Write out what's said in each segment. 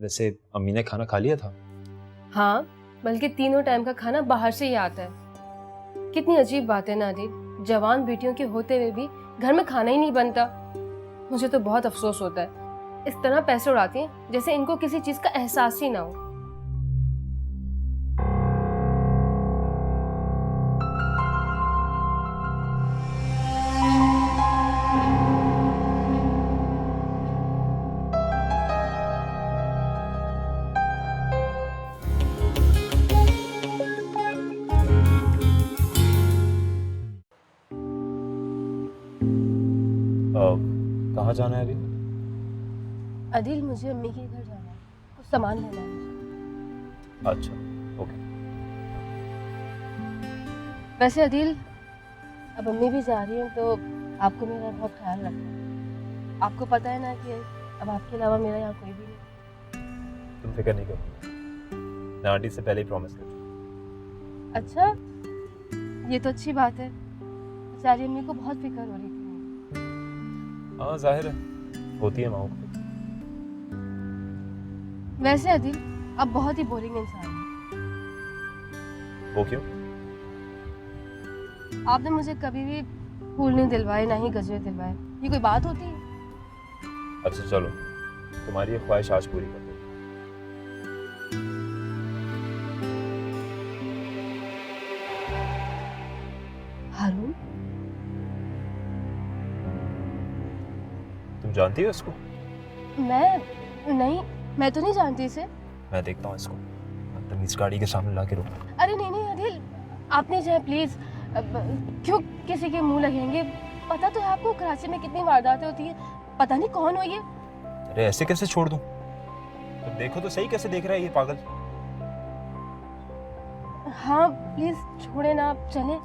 वैसे अम्मी ने खाना खा लिया था? हाँ, बल्कि तीनों टाइम का खाना बाहर से ही आता है। कितनी अजीब बात है ना आदिल, जवान बेटियों के होते हुए भी घर में खाना ही नहीं बनता। मुझे तो बहुत अफसोस होता है। इस तरह पैसे उड़ाती हैं जैसे इनको किसी चीज का एहसास ही ना हो। कहाँ जाना है अभी? आदिल, मुझे अम्मी के घर जाना है, कुछ सामान लेना है मुझे। अच्छा, ओके। वैसे आदिल, अब अम्मी भी जा रही हैं तो आपको मेरा बहुत ख्याल रखना है। आपको पता है ना कि अब आपके अलावा मेरा यहाँ कोई भी नहीं। तुम फिक्र नहीं करो, मैं आंटी से पहले ही प्रॉमिस कर चुका। अच्छा, ये तो अच्छी बात है। बेचारी अम्मी को बहुत फिक्र हो रही थी। हाँ जाहिर है, होती है माओ को। वैसे आदिल, आप बहुत ही बोरिंग इंसान हैं। वो क्यों? आपने मुझे कभी भी फूल नहीं दिलवाए, ना ही गजरे दिलवाए। ये कोई बात होती है? अच्छा चलो, तुम्हारी ये ख्वाहिश आज पूरी कर दो। हारून, तुम जानती हो इसको? मैं तो नहीं जानती इसे। मैं देखता हूँ इसको, बदतमीज गाड़ी के सामने ला के रोक। अरे नहीं नहीं आदिल, आप नहीं जाए प्लीज। क्यों किसी के मुंह लगेंगे? पता तो है आपको कराची में कितनी वारदातें होती है। पता नहीं कौन हो ये। अरे ऐसे कैसे छोड़ दूं? तुम देखो तो सही, कैसे देख रहा है ये पागल। हाँ प्लीज छोड़े ना, आप चले।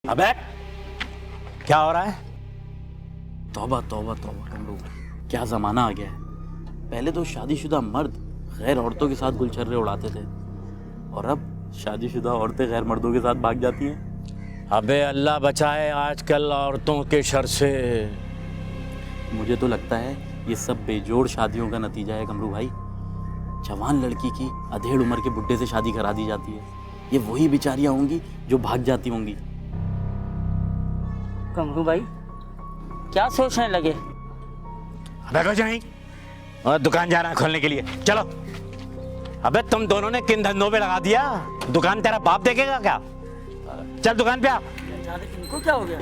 अबे क्या हो रहा है? तौबा तौबा तौबा कमरू, क्या जमाना आ गया है। पहले तो शादीशुदा मर्द गैर औरतों के साथ गुलछर्रे उड़ाते थे, और अब शादीशुदा औरतें गैर मर्दों के साथ भाग जाती हैं। अबे अल्लाह बचाए आजकल औरतों के शर से। मुझे तो लगता है ये सब बेजोड़ शादियों का नतीजा है कमरू भाई। जवान लड़की की अधेड़ उम्र के बुड्ढे से शादी करा दी जाती है। ये वही बेचारियां होंगी जो भाग जाती होंगी। कमरू भाई, क्या सोचने लगे? अबे को जाएं और दुकान जा रहा है खोलने के लिए, चलो। अबे तुम दोनों ने किन धंधों पे लगा दिया? दुकान तेरा बाप देखेगा क्या? चल दुकान पे आ। इनको क्या हो गया?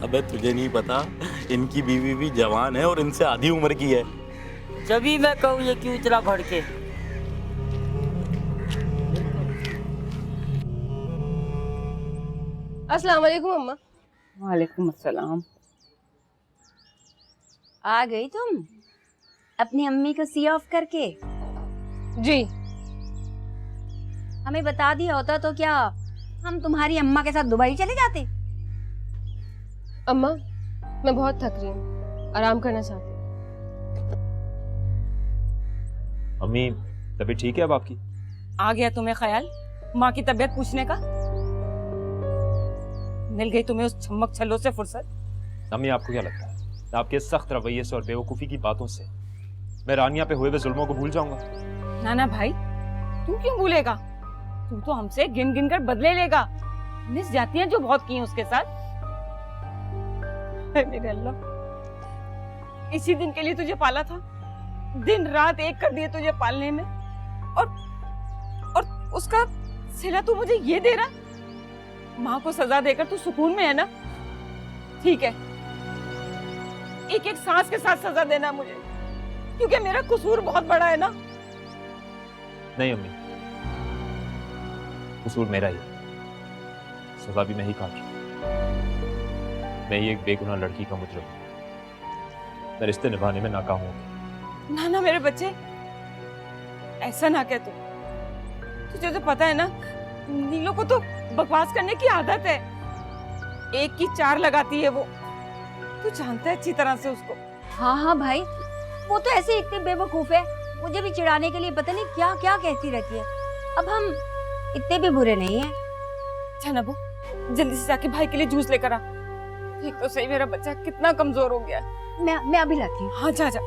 अबे तुझे नहीं पता, इनकी बीवी भी जवान है और इनसे आधी उम्र की है। जब ही मैं कहूँ ये क्यों इतना भड़के? अस्सलाम वालेकुम अम्मा। वालेकुम अस्सलाम। आ गई तुम अपनी अम्मी को सी ऑफ करके? जी। हमें बता दिया होता तो क्या हम तुम्हारी अम्मा के साथ दुबई चले जाते? अम्मा, मैं बहुत थक रही हूँ, आराम करना चाहती हूँ। अम्मी तबीयत ठीक है अब आपकी? आ गया तुम्हें ख्याल माँ की तबीयत पूछने का? मिल गई तुम्हें उस छम्मक छल्लों से फुर्सत? अम्मी आपको क्या लगता है आपके सख्त रवैये से और बेवकूफ़ी की बातों से मैं रानिया पे हुए हुए जुल्मों को भूल जाऊंगा? ना ना भाई, तू क्यों भूलेगा? तू तो हमसे गिन गिन कर बदले लेगा। मिस जाती हैं जो बहुत की हैं उसके साथ। मेरे अल्लाह, इसी दिन के लिए तुझे पाला था, दिन रात एक कर दिए तुझे पालने में, और उसका सिला तू मुझे ये दे रहा? माँ को सजा देकर तू सुकून में है ना? ठीक है, एक एक सांस के साथ सजा देना मुझे, क्योंकि मेरा कसूर बहुत बड़ा है ना। नहीं अम्मी, कसूर मेरा ही, सजा भी मैं ही काट रहा हूं। मैं ही एक बेगुनाह लड़की का मुजरिम हूं। मैं रिश्ते निभाने में नाकाम हो गया। ना ना मेरे बच्चे, ऐसा ना कह तू। तुझे तो पता है ना, नीलो को तो बकवास करने की आदत है। एक की चार लगाती है वो, तू जानता है अच्छी तरह से उसको। हाँ हाँ भाई, वो तो ऐसे इतनी बेवकूफ है, मुझे भी चिढ़ाने के लिए पता नहीं क्या क्या कहती रहती है। अब हम इतने भी बुरे नहीं हैं। अच्छा नबो, जल्दी से जाके भाई के लिए जूस लेकर आ। एक तो सही मेरा बच्चा कितना कमजोर हो गया है। मैं अभी लाती हूँ। हाँ जा जा।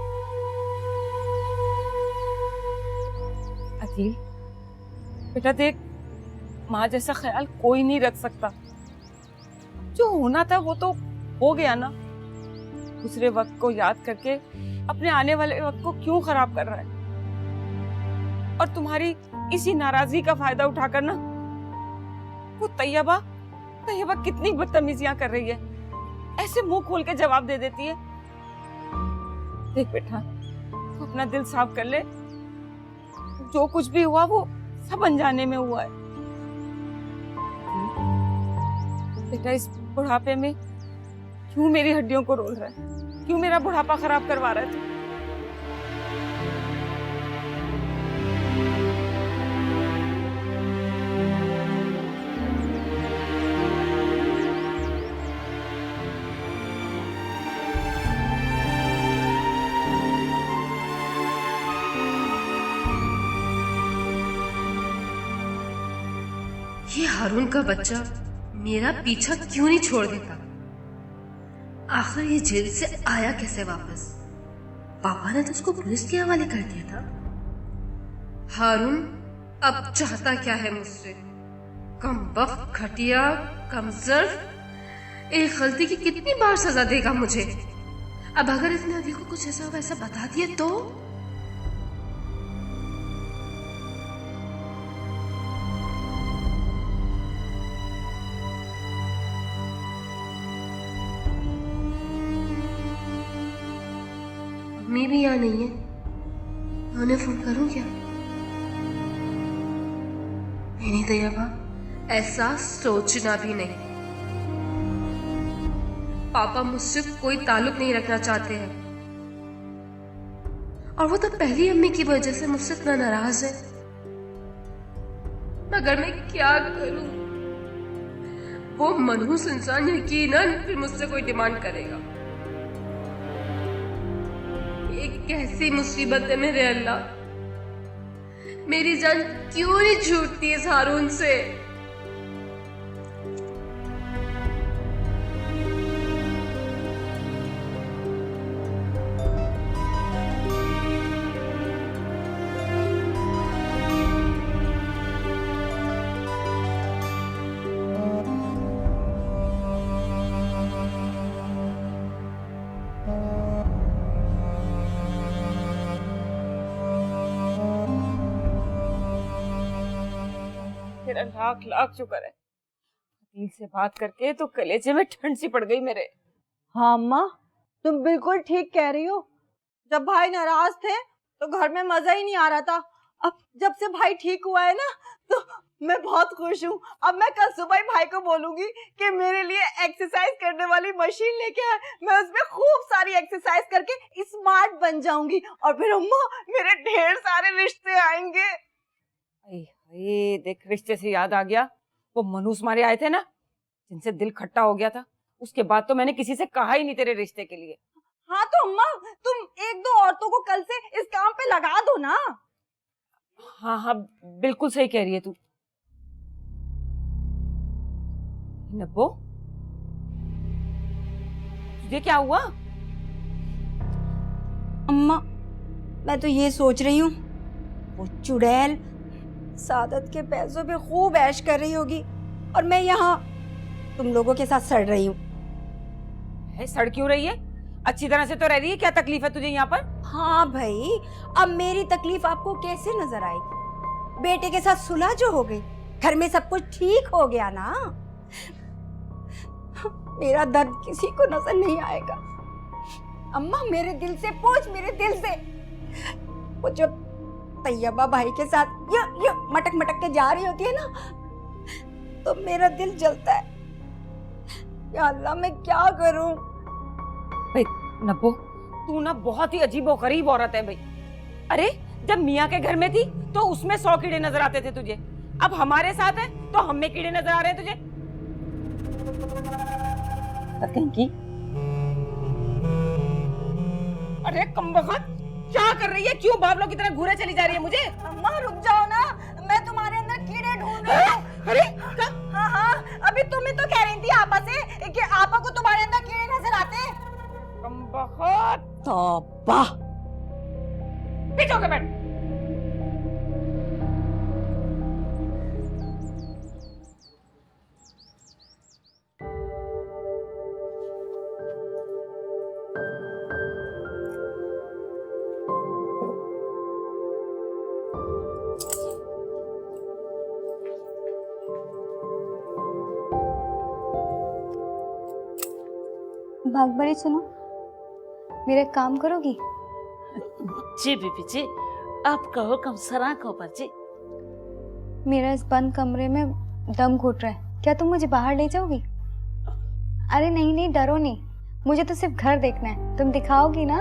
अखिल बेटा देख, माँ जैसा ख्याल कोई नहीं रख सकता। जो होना था वो तो हो गया ना। दूसरे वक्त को याद करके अपने आने वाले वक्त को क्यों खराब कर रहा है? और तुम्हारी इसी नाराजगी का फायदा उठाकर ना वो तैयबा कितनी बदतमीजियां कर रही है, ऐसे मुंह खोल के जवाब दे देती है। देख बेटा, तू अपना दिल साफ कर ले। जो कुछ भी हुआ वो सब अनजाने में हुआ है। बेटा इस बुढ़ापे में क्यों मेरी हड्डियों को रोल रहा है? क्यों मेरा बुढ़ापा खराब करवा रहा है तू? ये हारून का बच्चा मेरा पीछा क्यों नहीं छोड़ देता? आखिर ये जेल से आया कैसे वापस? पापा ने तो उसको पुलिस के हवाले कर दिया था। हारून अब चाहता क्या है मुझसे? कमबख्त, घटिया, कमजोर। एक गलती की कितनी बार सजा देगा मुझे? अब अगर इसने अभी को कुछ ऐसा वैसा बता दिया तो? मम्मी भी यहाँ नहीं है, उन्हें फोन करूं क्या? नहीं तैयबा, ऐसा सोचना भी नहीं। पापा मुझसे कोई ताल्लुक नहीं रखना चाहते हैं, और वो तो पहली अम्मी की वजह से मुझसे इतना नाराज है। मगर मैं क्या करूं? वो मनहूस इंसान यकीनन फिर मुझसे कोई डिमांड करेगा। कैसी मुसीबत है मेरे अल्लाह, मेरी जान क्यों नहीं छूटती इस हारून से? तेरा लाख लाख शुक्र है, दिल से बात करके तो कलेजे में ठंड सी पड़ गई मेरे। हाँ अम्मा, तुम बिल्कुल ठीक कह रही हो। जब भाई नाराज थे तो घर में मजा ही नहीं आ रहा था। अब जब से भाई ठीक हुआ है ना, तो मैं बहुत खुश हूँ। अब मैं कल सुबह ही भाई को बोलूंगी कि मेरे लिए एक्सरसाइज करने वाली मशीन लेके आए। मैं उसमें खूब सारी एक्सरसाइज करके स्मार्ट बन जाऊंगी, और फिर अम्मा मेरे ढेर सारे रिश्ते आएंगे। ये देख, रिश्ते से याद आ गया, वो मनूस मारे आए थे ना, जिनसे दिल खट्टा हो गया था। उसके बाद तो मैंने किसी से कहा ही नहीं तेरे रिश्ते के लिए। हाँ तो अम्मा, तुम एक दो औरतों को कल से इस काम पे लगा दो ना। हाँ हाँ, बिल्कुल सही कह रही है तू। नब्बो, तुझे क्या हुआ? अम्मा, मैं तो ये सोच रही हूँ, वो चुड़ैल सादत के पैसों पे खूब ऐश कर रही होगी, और मैं यहाँ तुम लोगों के साथ सड़ रही हूँ। सड़ क्यों रही है? अच्छी तरह से तो रह रही है। क्या तकलीफ है तुझे यहाँ पर? हाँ भाई, अब मेरी तकलीफ आपको कैसे नजर आएगी? बेटे के साथ सुलह जो हो गई, घर में सब कुछ ठीक हो गया ना। मेरा दर्द किसी को नजर नहीं आएगा। अम्मा मेरे दिल से पूछ, मेरे दिल से। वो जब तैयबा भाई के साथ ये मटक मटक के जा रही होती है ना, तो मेरा दिल जलता है। या अल्लाह, मैं क्या करूं? भाई नब्बो, तू ना बहुत ही अजीबोगरीब औरत है भाई। अरे जब मियाँ के घर में थी तो उसमें 100 कीड़े नजर आते थे तुझे, अब हमारे साथ है तो हम में कीड़े नजर आ रहे हैं तुझे। कहीं की। अरे कमबख्त, क्या कर रही है? क्यों बाबलों की तरह घूरे चली जा रही है मुझे? अम्मा रुक जाओ ना, मैं तुम्हारे अंदर कीड़े ढूंढ रही हूँ। अरे हाँ हाँ, अभी तुम ही तो कह रही थी आपा से कि आपा को तुम्हारे अंदर कीड़े नजर आते हैं। बहुत तौबा। पीछे होके बैठ। भागभरी सुनो, मेरा एक काम करोगी? जी बीबी जी, आपका हुक्म सराखों पर जी। मेरा इस बंद कमरे में दम घुट रहा है, क्या तुम मुझे बाहर ले जाओगी? अरे नहीं नहीं, डरो नहीं, मुझे तो सिर्फ घर देखना है, तुम दिखाओगी ना?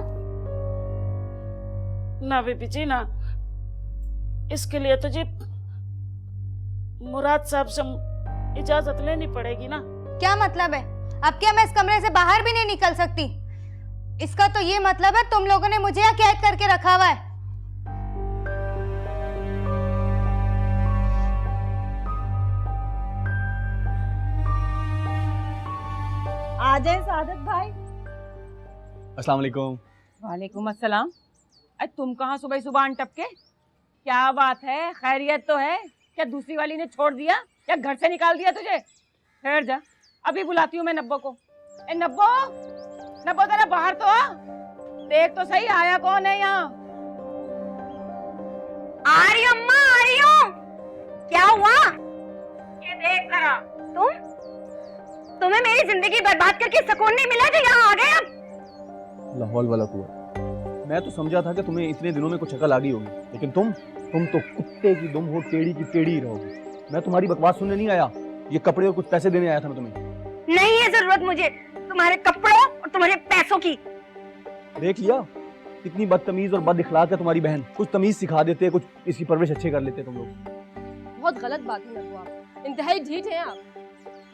ना बीबी जी ना, इसके लिए तो जी मुराद साहब से इजाजत लेनी पड़ेगी ना। क्या मतलब है? अब क्या मैं इस कमरे से बाहर भी नहीं निकल सकती? इसका तो ये मतलब है तुम लोगों ने मुझे यहाँ कैद करके रखा हुआ है। आ जाए सादत भाई। अस्सलाम वालेकुम। वालेकुम अस्सलाम। अरे तुम कहाँ सुबह सुबह अन टपके? क्या बात है, खैरियत तो है? क्या दूसरी वाली ने छोड़ दिया या घर से निकाल दिया तुझे? ठहर जा, अभी बुलाती हूँ मैं नब्बो को। ए नब्बो, नब्बो जरा बाहर तो आ, देख तो सही आया कौन है यहाँ। आ रही हूँ अम्मा, आ रही हूँ। क्या हुआ? ये देख करा। तुम्हें मेरी जिंदगी बर्बाद करके सुकून नहीं मिला जो यहाँ आ गए अब? लाहौल वाला कुआं। मैं तो समझा था कि तुम्हें इतने दिनों में कुछ अकल आ गई होगी, लेकिन तुम तो कुत्ते की दुम हो, टेढ़ी की टेढ़ी ही रहोगी। मैं तुम्हारी बकवास सुनने नहीं आया, ये कपड़े और कुछ पैसे देने आया था मैं तुम्हें। नहीं है जरूरत मुझे तुम्हारे कपड़ों और तुम्हारे पैसों की। देख लिया कितनी बदतमीज और बद इखलाक है तुम्हारी बहन। कुछ तमीज सिखा देते, कुछ इसकी परवरिश अच्छे कर लेते तुम लोग। बहुत गलत बात है नब्बो, आप इंतहाई ढीठ हैं आप।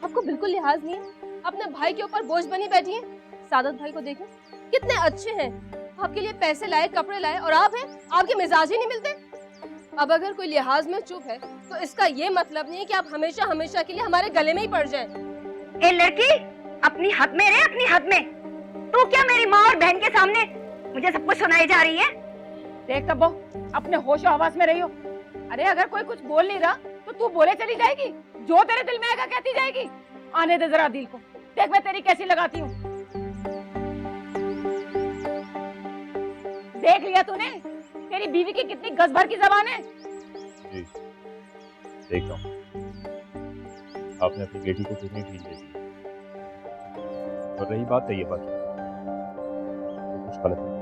आपको बिल्कुल लिहाज नहीं है, अपने भाई के ऊपर बोझ बनी बैठी हैं। सादत भाई को देखो कितने अच्छे हैं, आपके लिए पैसे लाए, कपड़े लाए, और आप हैं, आपके मिजाज ही नहीं मिलते। अब अगर कोई लिहाज में चुप है तो इसका ये मतलब नहीं है कि आप हमेशा हमेशा के लिए हमारे गले में ही पड़ जाएं। ए लड़की, अपनी हद में रहे, अपनी हद में। तू क्या मेरी माँ और बहन के सामने मुझे सब कुछ सुनाई जा रही है? देख तब्बो, अपने होश और हवास में रही हो। अरे अगर कोई कुछ बोल नहीं रहा तो तू बोले चली जाएगी, जो तेरे दिल में आएगा कहती जाएगी। आने दे जरा दिल को, देख मैं तेरी कैसी लगाती हूँ। देख लिया तूने तेरी बीवी की कितनी गज भर की जबान है। जी देख रहा हूँ, आपने अपनी बेटी को कितनी ढील दे दी। और रही बात तैयबा की, तो कुछ गलत नहीं।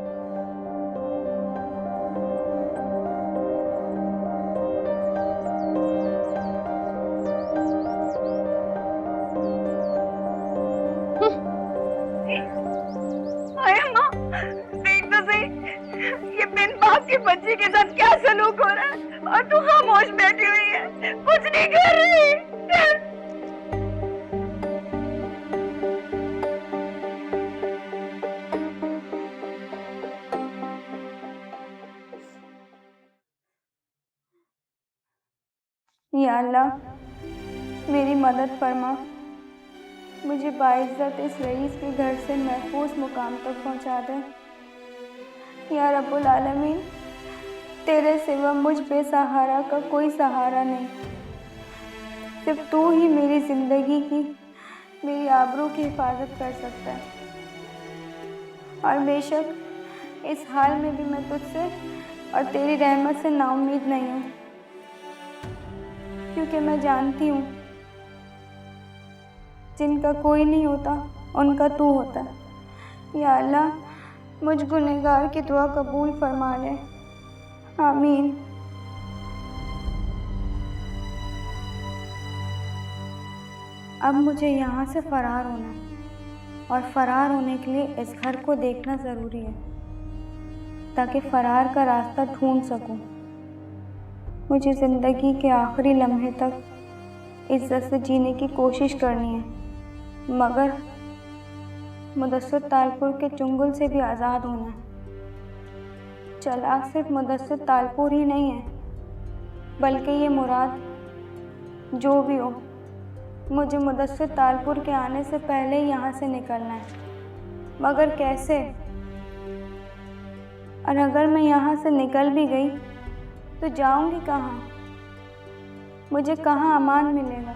अरे माँ, देख तो सही, ये बिन बाप की बच्ची के साथ क्या सलूक हो रहा है, और तू खामोश बैठी हुई है, कुछ नहीं कर रही। या अल्लाह, मेरी मदद फरमा, मुझे बाइज्जत इस रईस के घर से महफूज मुकाम तक पहुंचा दे। या रब्बुल आलमीन, तेरे सिवा मुझ बेसहारा का कोई सहारा नहीं, सिर्फ तू ही मेरी ज़िंदगी की, मेरी आबरू की हिफाजत कर सकता है। और बेशक इस हाल में भी मैं तुझसे और तेरी रहमत से नाउम्मीद नहीं हूँ, क्योंकि मैं जानती हूँ जिनका कोई नहीं होता उनका तू होता है। या अल्लाह, मुझ गुनहगार की दुआ कबूल फरमा ले, आमीन। अब मुझे यहाँ से फ़रार होना है, और फ़रार होने के लिए इस घर को देखना ज़रूरी है, ताकि फ़रार का रास्ता ढूंढ सकूं। मुझे ज़िंदगी के आखिरी लम्हे तक इज्जत से जीने की कोशिश करनी है, मगर मुदस्सर तालपुर के चुंगल से भी आज़ाद होना है। चालाक सिर्फ मुदस्सिर तालपुर ही नहीं है, बल्कि ये मुराद जो भी हो, मुझे मुदस्सिर तालपुर के आने से पहले ही यहाँ से निकलना है। मगर कैसे? और अगर मैं यहाँ से निकल भी गई तो जाऊँगी कहाँ? मुझे कहाँ अमान मिलेगा?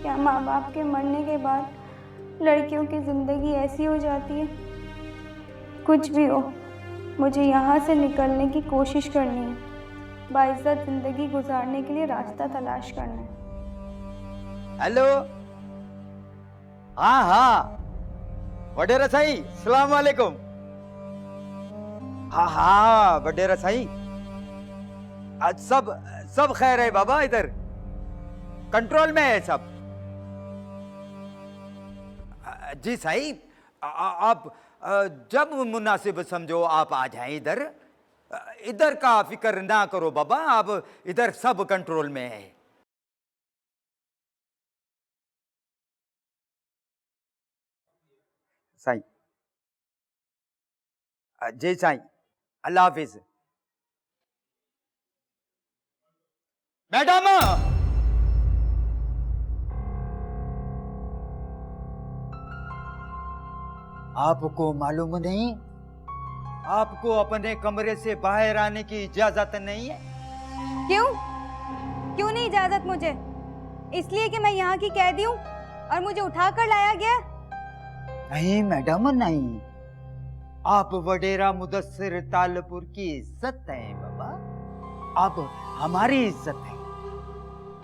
क्या माँ बाप के मरने के बाद लड़कियों की ज़िंदगी ऐसी हो जाती है? कुछ भी हो, मुझे यहाँ से निकलने की कोशिश करनी है। बाइज्जत ज़िंदगी गुजारने के लिए रास्ता तलाश करना है। हेलो, हाँ हाँ, वडेरा साई, सलाम वालेकुम। हाँ हाँ वडेरा साई, आज सब खैर है बाबा, इधर कंट्रोल में है सब। जी साई, आप जब मुनासिब समझो आप आ जाएं इधर। इधर का फिक्र ना करो बाबा, आप इधर सब कंट्रोल में है। साईं, जी साईं, अल्लाह हाफिज। मैडम, आपको मालूम नहीं, आपको अपने कमरे से बाहर आने की इजाजत नहीं है। क्यों नहीं इजाजत मुझे? इसलिए कि मैं यहाँ की कैदी हूँ और मुझे उठा कर लाया गया? नहीं मैडम नहीं, आप वडेरा मुदस्सिर तालपुर की इज्जत है बाबा, आप हमारी इज्जत है।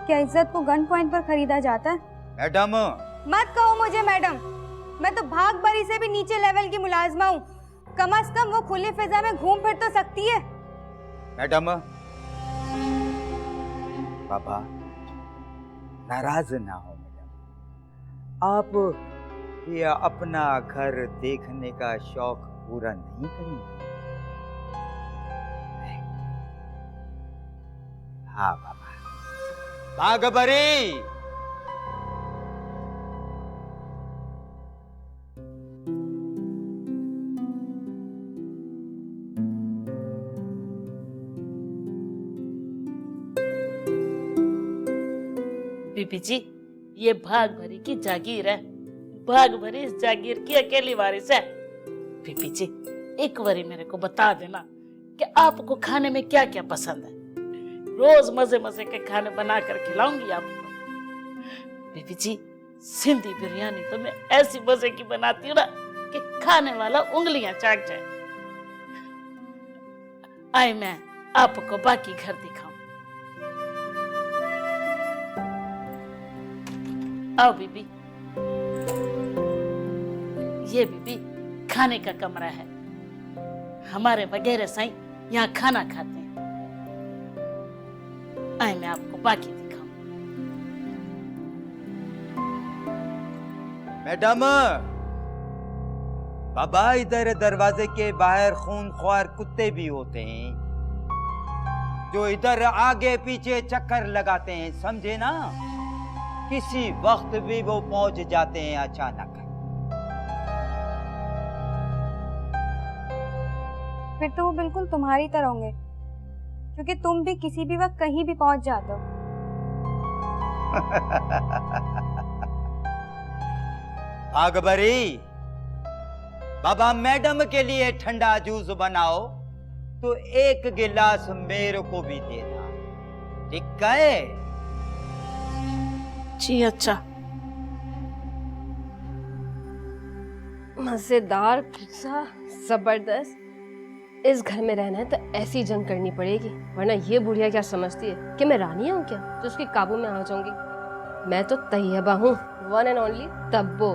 क्या इज्जत को गन पॉइंट पर खरीदा जाता है? मैडम, मत कहो मुझे मैडम, मैं तो भाग बरी से भी नीचे लेवल की मुलाजमा हूँ। कम से कम वो खुली फिजा में घूम फिर तो सकती है। मैडम, बाबा नाराज ना हो मैडम, आप ये अपना घर देखने का शौक पूरा नहीं करेंगे? हाँ बाबा, भागबरी। बीबी जी, ये भाग भरी की जागीर है, भाग भरी इस जागीर की अकेली वारिस है। बीबी जी, एक बारी मेरे को बता देना कि आपको खाने में क्या क्या पसंद है। रोज मजे मजे के खाने बना कर खिलाऊंगी आपको। बीबी जी, सिंधी बिरयानी तो मैं ऐसी मजे की बनाती हूँ ना कि खाने वाला उंगलियां चाट जाए। आए मैं आपको बाकी घर दिखाऊं। आओ बीबी। ये बीबी खाने का कमरा है, हमारे वगैरह साईं यहाँ खाना खाते हैं। आए मैं आपको बाकी दिखाऊं। मैडम, बाबा इधर दरवाजे के बाहर खूनख्वार कुत्ते भी होते हैं जो इधर आगे पीछे चक्कर लगाते हैं, समझे ना? किसी वक्त भी वो पहुंच जाते हैं अचानक। फिर तो वो बिल्कुल तुम्हारी तरह होंगे, क्योंकि तुम भी किसी भी वक्त कहीं भी पहुंच जाते हो। अकबरी, बाबा मैडम के लिए ठंडा जूस बनाओ तो एक गिलास मेरे को भी देना, ठीक है? जी अच्छा। मजेदार पिज्जा, जबरदस्त। इस घर में रहना है तो ऐसी जंग करनी पड़ेगी, वरना ये बुढ़िया क्या समझती है कि मैं रानी हूँ क्या जो उसके काबू में आ जाऊंगी। मैं तो तैयबा हूँ, वन एंड ओनली तब्बो।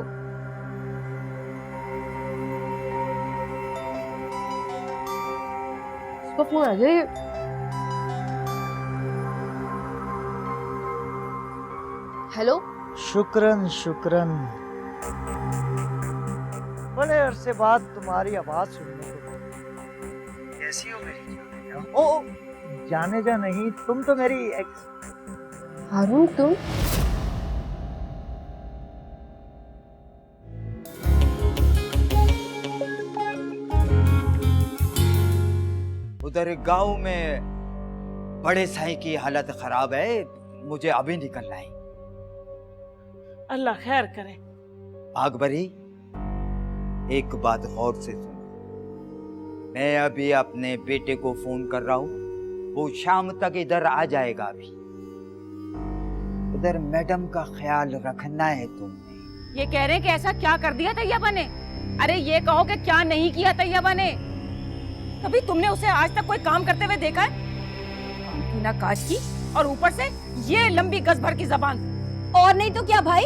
उसको फोन आ गया। हेलो, शुक्रन शुक्रन, बड़े अरसे बाद तुम्हारी आवाज सुनने को मिली। कैसी हो मेरी जान? ओ जाने जा नहीं, तुम तो मेरी एक्स। हारून तुम? उधर गांव में बड़े साई की हालत खराब है, मुझे अभी निकलना है। अल्लाह खैर करे। भागभरी, एक बात गौर से सुनो, मैं अभी अपने बेटे को फोन कर रहा हूँ, वो शाम तक इधर आ जाएगा। अभी उधर मैडम का ख्याल रखना है तुमने। ये कह रहे हैं कि ऐसा क्या कर दिया तैयबा ने? अरे ये कहो कि क्या नहीं किया तैयबा ने। कभी तुमने उसे आज तक कोई काम करते हुए देखा है? काम की ना काज की, और ऊपर से ये लंबी गज भर की जबान। और नहीं तो क्या भाई,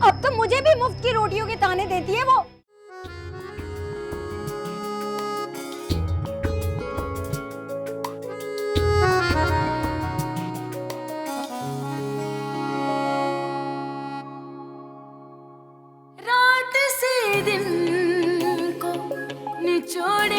अब तो मुझे भी मुफ्त की रोटियों के ताने देती है वो। रात से दिन को निचोड़े